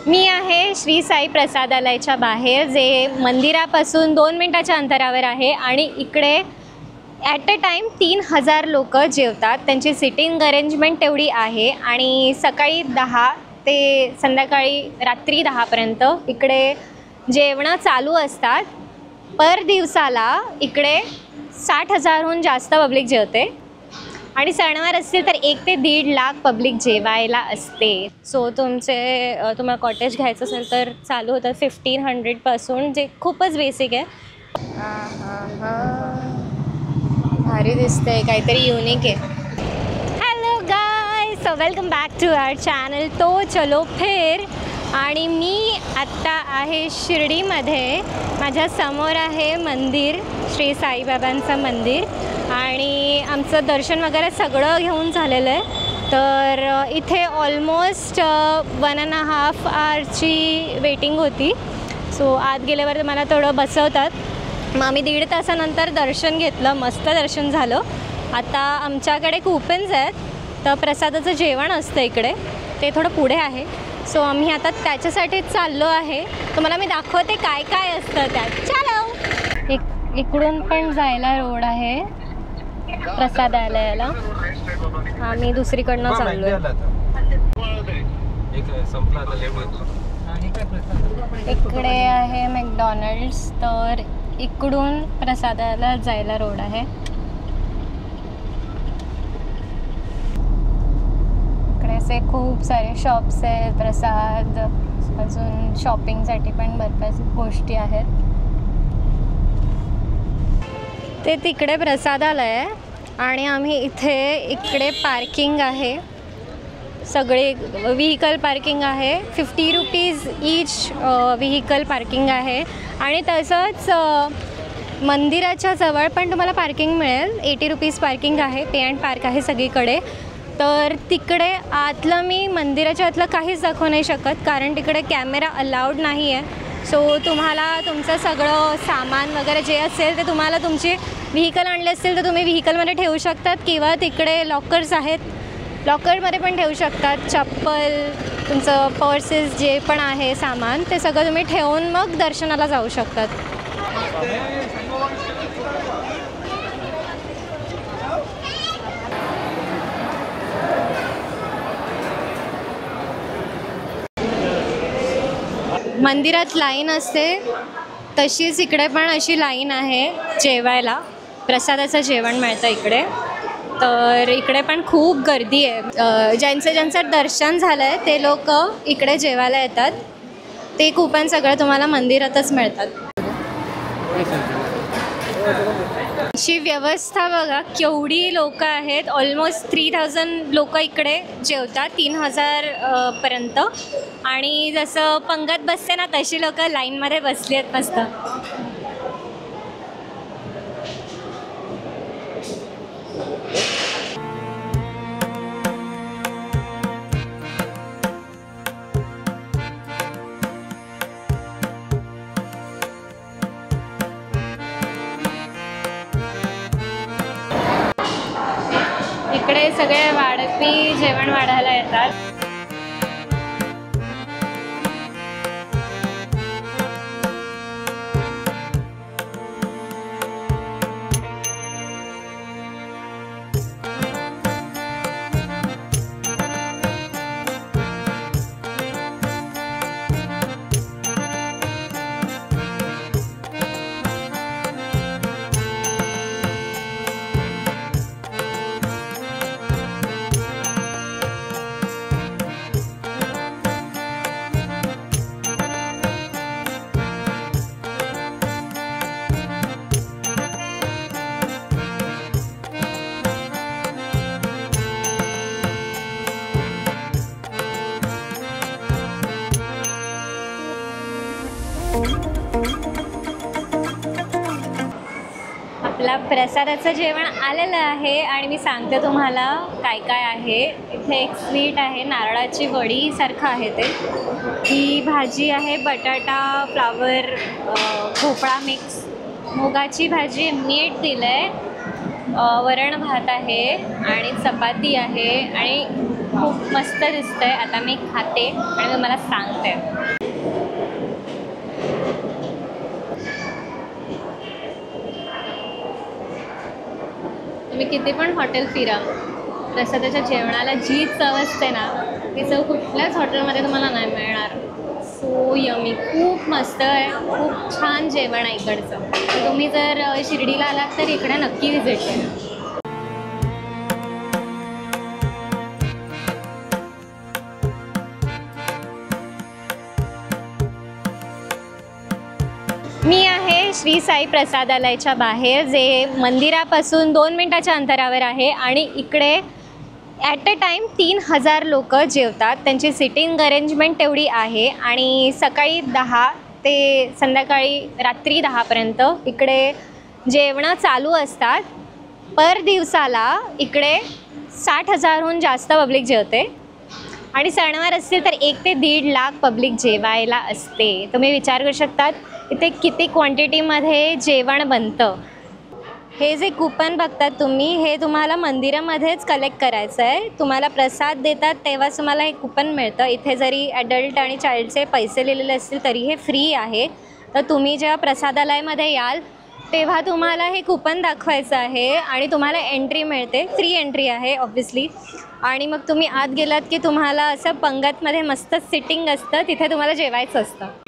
मी आहे श्री साई प्रसादालयाच्या बाहेर, जे मंदिरापासून 2 मिनिटाच्या अंतरावर आहे आणि इकडे ॲट अ टाईम 3000 लोक जेवतात. त्यांची सिटिंग अरेंजमेंट तेवढी आहे आणि सकाळी 10 ते संध्याकाळी रात्री 10पर्यंत इकडे जेवणं चालू असतात. पर दिवसाला इकडे 60,000हून जास्त पब्लिक जेवते आणि सणवार असतील तर 1 ते 1.5 लाख पब्लिक जेवायला असते. सो तुम्हाला कॉटेज घ्यायचं असेल तर चालू होतं 1500पासून, जे खूपच बेसिक आहे. भारी दिसतंय, काहीतरी युनिक आहे. Hello guys, so welcome back to our channel तो चलो फिर. आणि मी आत्ता आहे शिर्डीमध्ये. माझ्या समोर आहे मंदिर, श्री साईबाबांचं मंदिर, आणि आमचं दर्शन वगैरे सगळं घेऊन झालेलं आहे. तर इथे ऑलमोस्ट 1.5 आवरची वेटिंग होती. सो आत गेल्यावर मला थोडं बसवतात. मग आम्ही 1.5 तासानंतर दर्शन घेतलं, मस्त दर्शन झालं. आता आमच्याकडे कुपन्स आहेत, तर प्रसादाचं जेवण असतं इकडे, ते थोडं पुढे आहे. सो आम्ही आता त्याच्यासाठीच चाललो आहे. तुम्हाला मी दाखवते काय काय असतं त्यात. चलो. इकडून पण जायला रोड आहे प्रसादालयाला. आम्ही दुसरीकडनं चाललो आहे. इकडे आहे मॅकडॉनल्ड्स, तर इकडून प्रसादाला जायला रोड आहे. इकडे असे खूप सारे शॉप्स आहेत, प्रसाद, अजून शॉपिंगसाठी पण बऱ्याच गोष्टी आहेत. ते तिकडे प्रसादालय आहे आणि आम्ही इकडे पार्किंग आहे. सगळे व्हेकल पार्किंग आहे. 50 रुपीज ईच व्हेकल पार्किंग आहे. आणि तसंच मंदिराच्या जवळ पण तुम्हाला पार्किंग मिळेल. 80 रुपीज पार्किंग आहे. पे अँड पार्क आहे सगळीकडे. तर तिकडे आतलं मी मंदिराच्या आतलं काहीच दाखवू नाही शकत, कारण तिकडे कॅमेरा अलाउड नाही आहे. सो तुम्हाला तुमचं सगळं सामान वगैरे जे असेल ते तुम्हाला तुमचे व्हेकल आणले असतील तर तुम्ही व्हेकलमध्ये ठेवू शकतात, किंवा तिकडे लॉकर्स आहेत, लॉकरमध्ये पण ठेवू शकतात. चप्पल, तुमचं पर्सेस जे पण आहे सामान, ते सगळं तुम्ही ठेवून मग दर्शनाला जाऊ शकतात. मंदिरात लाईन असते तशीच इकडे पण अशी लाईन आहे जेवायला. प्रसादाचं जेवण मिळतं इकडे. तर इकडे पण खूप गर्दी आहे. ज्यांचं दर्शन झालं आहे ते लोक इकडे जेवायला येतात. ते कुपन सगळं तुम्हाला मंदिरातच मिळतात. अशी व्यवस्था बघा, केवढी लोक आहेत. ऑलमोस्ट 3000 लोक इकडे जेवतात, 3000 पर्यंत. आणि जसं पंगत बसते ना, तशी लोक लाईनमध्ये बसली आहेत मस्त. इकडे सगळे वाढपी जेवण वाढायला येतात. आपला प्रसादाचं जेवण आलेलं आहे आणि मी सांगते तुम्हाला काय काय आहे. इथे एक स्वीट आहे, नारळाची वडी सारखं आहे ते. ही भाजी आहे, बटाटा, फ्लावर, भोपळा मिक्स, मुगाची भाजी, मीठ दिलं आहे, वरण भात आहे आणि चपाती आहे आणि खूप मस्त दिसतंय. आता मी खाते आणि तुम्हाला सांगते. तुम्ही किती पण हॉटेल फिरा, प्रसादाच्या जेवणाला जी चव असते ना, ती चव कुठल्याच हॉटेलमध्ये तुम्हाला नाही मिळणार. सो यमी, खूप मस्त आहे, खूप छान जेवण आहे इकडचं. तर तुम्ही जर शिर्डीला आलात तर इकडे नक्की व्हिजिट करा. मी आहे श्री साई प्रसादालयाच्या बाहेर, जे मंदिरापासून 2 मिनिटाच्या अंतरावर आहे. आणि इकडे ॲट अ टाईम 3000 लोक जेवतात. त्यांची सिटिंग अरेंजमेंट तेवढी आहे. आणि सकाळी 10 ते संध्याकाळी रात्री 10पर्यंत इकडे जेवणं चालू असतात. पर दिवसाला इकडे 60,000हून जास्त पब्लिक जेवते. आणि सणवार असतील तर 1 ते 1.5 लाख पब्लिक जेवायला असते. तुम्ही विचार करू शकतात इथे किती क्वांटिटीमध्ये जेवण बनतं. हे जे कूपन बघतात तुम्ही, हे तुम्हाला मंदिरामध्येच कलेक्ट करायचं आहे. तुम्हाला प्रसाद देतात तेव्हाच तुम्हाला हे कूपन मिळतं. इथे जरी ॲडल्ट आणि चाइल्डचे पैसे लिहिलेले असतील तरी हे फ्री आहे. तर तुम्ही जेव्हा प्रसादालयामध्ये याल तेव्हा तुम्हाला हे कूपन दाखवायचं आहे आणि तुम्हाला एंट्री मिळते. फ्री एंट्री आहे ऑब्व्हियसली. आणि मग तुम्ही आत गेलात की तुम्हाला असं पंगतमध्ये मस्त सिटिंग असतं, तिथे तुम्हाला जेवायचं असतं.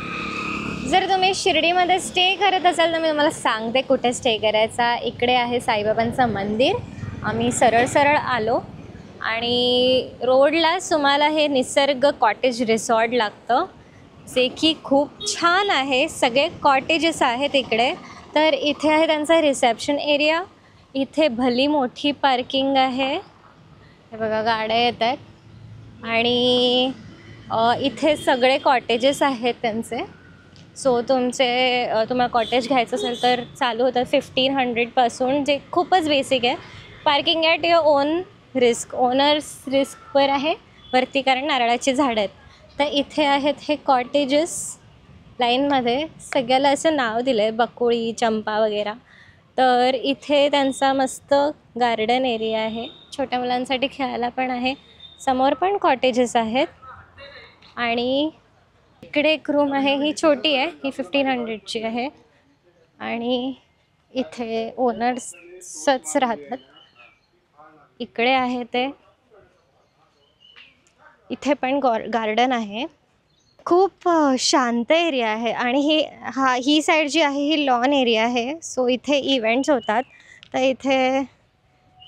जर तुम्ही शिर्डीमध्ये स्टे करत असाल तर मी तुम्हाला सांगते कुठे स्टे करायचा. इकडे आहे साईबाबांचं मंदिर. आम्ही सरळ सरळ आलो आणि रोडलाच तुम्हाला हे निसर्ग कॉटेज रिसॉर्ट लागतं, जे की खूप छान आहे. सगळे कॉटेजेस आहेत इकडे. तर इथे आहे त्यांचा रिसेप्शन एरिया. इथे भली मोठी पार्किंग आहे. हे बघा गाड्या येत आहेत. आणि इथे सगळे कॉटेजेस आहेत त्यांचे. सो तुम्हाला कॉटेज घ्यायचं असेल तर चालू होतं 1500पासून, जे खूपच बेसिक आहे. Parking at your own risk, owners रिस्कवर आहे वरती, कारण नारळाची झाडं आहेत. तर इथे आहेत हे कॉटेजेस लाईनमध्ये. सगळ्याला असं नाव दिलं आहे, बकुळी, चंपा वगैरे. तर इथे त्यांचा मस्त गार्डन एरिया आहे. छोट्या मुलांसाठी खेळायला पण आहे. समोर पण कॉटेजेस आहेत. आणि इकडे एक रूम आहे, ही छोटी आहे, ही 1500ची आहे. आणि इथे ओनर्सच राहतात. इकडे आहे ते, इथे पण गार्डन आहे. खूप शांत एरिया आहे. आणि ही साईड जी आहे ही लॉन एरिया आहे. सो इथे इव्हेंट्स होतात. तर इथे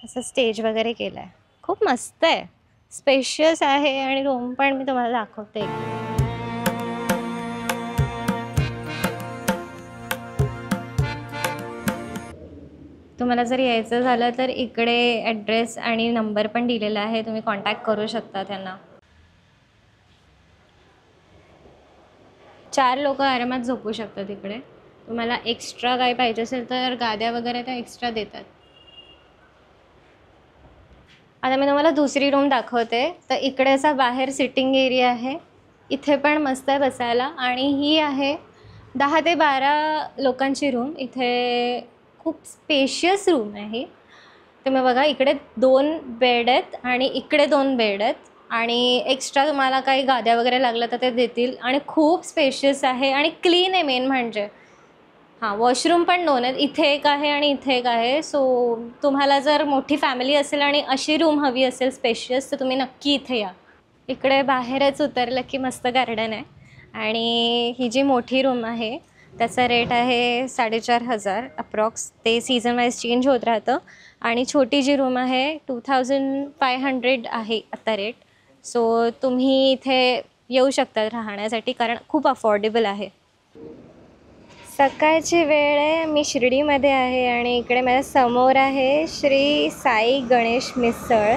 असं स्टेज वगैरे केलं आहे. खूप मस्त आहे, स्पेशियस आहे. आणि रूम पण मी तुम्हाला दाखवते. तुम्हाला जर यायचं झालं तर इकडे ॲड्रेस आणि नंबर पण दिलेला आहे, तुम्ही कॉन्टॅक्ट करू शकता त्यांना. 4 लोक आरामात झोपू शकतात इकडे. तुम्हाला एक्स्ट्रा काय पाहिजे असेल तर गाद्या वगैरे त्या एक्स्ट्रा देतात. आता मी तुम्हाला दुसरी रूम दाखवते. तर इकडे असा बाहेर सिटिंग एरिया आहे. इथे पण मस्त आहे बसायला. आणि ही आहे 10 ते 12 लोकांची रूम. इथे खूप स्पेशियस रूम आहे. तुम्ही बघा, इकडे 2 बेड आहेत आणि इकडे 2 बेड आहेत. आणि एक्स्ट्रा तुम्हाला काही गाद्या वगैरे लागलं तर ते देतील. आणि खूप स्पेशियस आहे आणि क्लीन आहे मेन म्हणजे. हां, वॉशरूम पण 2 आहेत. इथे एक आहे आणि इथे एक आहे. सो तुम्हाला जर मोठी फॅमिली असेल आणि अशी रूम हवी असेल स्पेशियस तर तुम्ही नक्की इथे या. इकडे बाहेरच उतरलं की मस्त गार्डन आहे. आणि ही जी मोठी रूम आहे त्याचा रेट आहे 4500 अप्रॉक्स. ते सीझन वाईज चेंज होत राहतं. आणि छोटी जी रूम आहे 2500 आहे आता रेट. सो तुम्ही इथे येऊ शकता राहण्यासाठी, कारण खूप अफोर्डेबल आहे. सकाळची वेळ आहे. मी शिर्डीमध्ये आहे आणि इकडे माझ्या समोर आहे श्री साई गणेश मिसळ.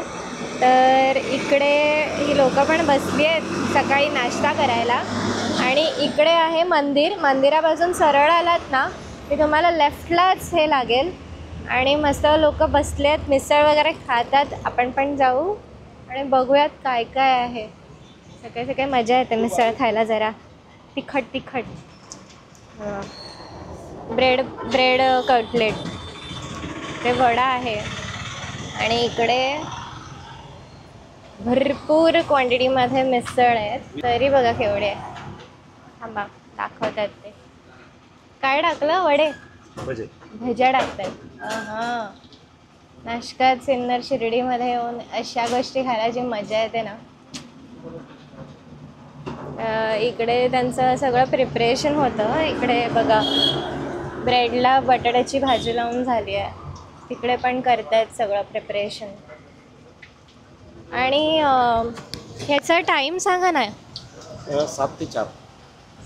तर इकडे ही लोकं पण बसली आहेत सकाळी नाश्ता करायला. आणि इकडे आहे मंदिर. मंदिरापासून सरळ आलात ना की तुम्हाला लेफ्टलाच हे लागेल. आणि मस्त लोक बसले आहेत, मिसळ वगैरे खातात. आपण पण जाऊ आणि बघूयात काय काय आहे. सकाळी सकाळी मजा येते मिसळ खायला, जरा तिखट तिखट. ब्रेड कटलेट, ते वडा आहे. आणि इकडे भरपूर क्वांटिटीमध्ये मिसळ आहेत. तरी बघा केवढे आहे. थांबा दाखवतात ते. काय टाकलं? वडे भज्या टाकतात. हां, नाशकात सिन्नर शिर्डीमध्ये येऊन अशा गोष्टी खायला जी मजा येते ना. इकडे त्यांचं सगळं प्रिपरेशन होतं. इकडे बघा ब्रेडला बटाट्याची भाजी लावून झाली आहे. तिकडे पण करतायत सगळं प्रिपरेशन. आणि ह्याचा टाईम सांगा ना. 7 ते 4.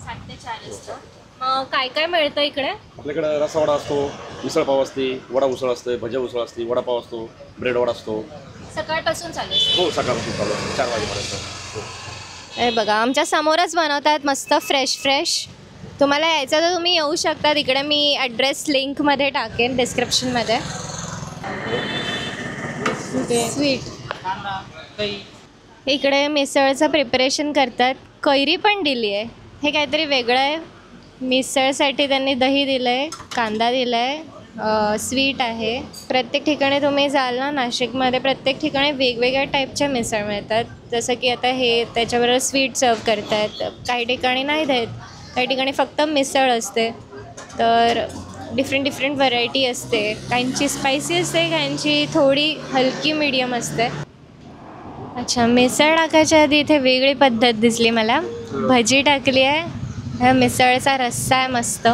7 ते 4 असतं. मग काय काय मिळतं इकडे? आपल्याकडे रसावडा असतो, मिसळ पाव असते, वडा उसळ असते, भज्या उसळ असते, वडापाव असतो, ब्रेड वडा असतो. सकाळपासून चालू असतं? हो, सकाळपासून चालू असतो 4 वाजेपर्यंत. हे बघा आमच्या समोरच बनवतात मस्त फ्रेश. तुम्हाला यायचं तर तुम्ही येऊ शकता तिकडे. मी ॲड्रेस लिंकमध्ये टाकेन डिस्क्रिप्शनमध्ये. स्वीट इकडे मिसळचं प्रिपरेशन करतात. कैरी पण दिली आहे. हे काहीतरी वेगळं आहे. मिसळसाठी त्यांनी दही दिलं आहे, कांदा दिला आहे, स्वीट आहे. प्रत्येक ठिकाणी तुम्ही जाल ना नाशिकमध्ये, प्रत्येक ठिकाणी वेगवेगळ्या टाईपच्या मिसळ मिळतात. जसं की आता हे त्याच्याबरोबर स्वीट सर्व करतात. काही ठिकाणी नाही देत, काही ठिकाणी फक्त मिसळ असते. तर डिफरंट व्हरायटी असते. काहींची स्पायसी असते, काहींची थोडी हलकी मीडियम असते. अच्छा, मिसळ टाकायच्या आधी इथे वेगळी पद्धत दिसली मला. भजी टाकली आहे, ह्या मिसळचा रस्सा आहे मस्त.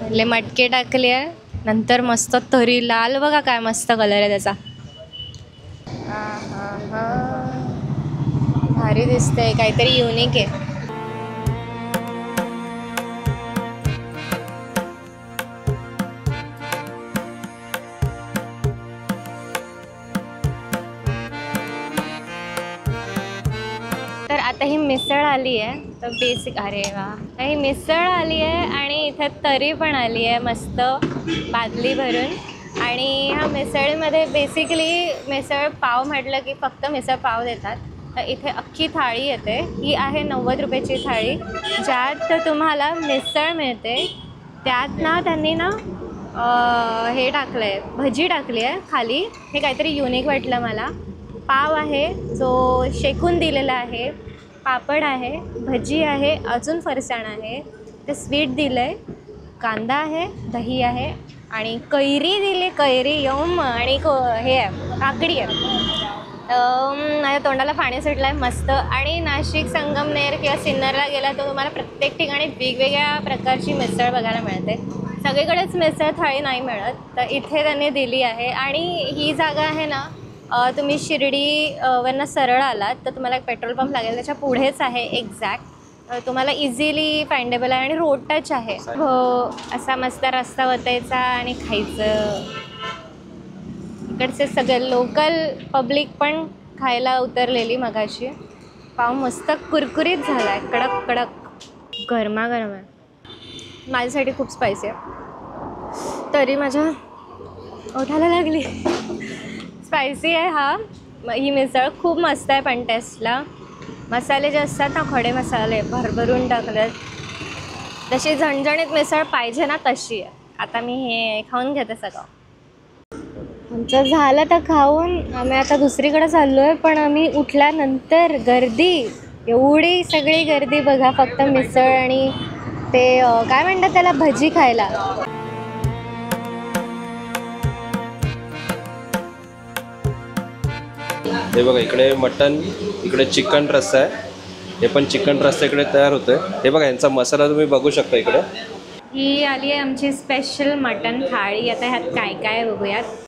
पहिले मटके टाकले आहे, नंतर मस्त तरी लाल बघा काय मस्त कलर आहे त्याचा. भारी दिसतंय, काहीतरी युनिक आहे. तर आता ही मिसळ आली आहे. तर बेसिक अरे वा, ही मिसळ आली आहे आणि इथे तरी पण आली आहे मस्त बादली भरून. आणि ह्या मिसळीमध्ये बेसिकली मिसळ पाव म्हटलं की फक्त मिसळ पाव देतात. तर इथे अख्खी थाळी येते. ही आहे 90 रुपयाची थाळी, ज्यात तुम्हाला मिसळ मिळते. त्यात ना त्यांनी ना हे टाकलं आहे, भजी टाकली आहे खाली. हे काहीतरी युनिक वाटलं मला. पाव आहे जो शेकून दिलेला आहे, पापड आहे, भजी आहे, अजून फरसाण आहे, ते स्वीट दिलं आहे, कांदा आहे, दही आहे आणि कैरी दिली. कैरी यम आणि हे आहे काकडी आहे. माझ्या तोंडाला पाणी सुटलं आहे मस्त. आणि नाशिक संगमनेर किंवा सिन्नरला गेला तर तुम्हाला प्रत्येक ठिकाणी वेगवेगळ्या प्रकारची मिसळ बघायला मिळते. सगळीकडेच मिसळ थाळी नाही मिळत, तर इथे त्यांनी दिली आहे. आणि ही जागा आहे ना, तुम्ही शिर्डी वरनं सरळ आलात तर तुम्हाला एक पेट्रोल पंप लागेल, त्याच्या पुढेच आहे एक्झॅक्ट. तुम्हाला इझिली फाइंडेबल आहे आणि रोड टच आहे. हो, असा मस्त रस्ता वतायचा आणि खायचं. इकडचे सगळे लोकल पब्लिक पण खायला उतरलेली मगाशी. पाव मस्त कुरकुरीत झाला आहे, कडक कडक गरमागरम आहे. माझ्यासाठी खूप स्पायसी आहे, तरी माझ्या ओठाला लागली. स्पायसी आहे हा. ही मिसळ खूप मस्त आहे. पण टेस्टला मसाले जे असतात ना, खडे मसाले भरभरून टाकलेत. जशी झणझणीत मिसळ पाहिजे ना तशी आहे. आता मी हे खाऊन घेते सगळं. आमचं झालं तर खाऊन आम्ही आता दुसरीकडे चाललो आहे. पण आम्ही उठल्यानंतर गर्दी, एवढी सगळी गर्दी बघा फक्त मिसळ आणि ते काय म्हणतात त्याला, भजी खायला. हे बघा इकडे मटन, इकडे चिकन रस्सा आहे. हे पण चिकन रस्सा इकडे तयार होतोय. हे बघा यांचा मसाला तुम्ही बघू शकता इकडे. ही आली आहे आमची स्पेशल मटन थाळी. आता ह्यात काय काय बघूयात.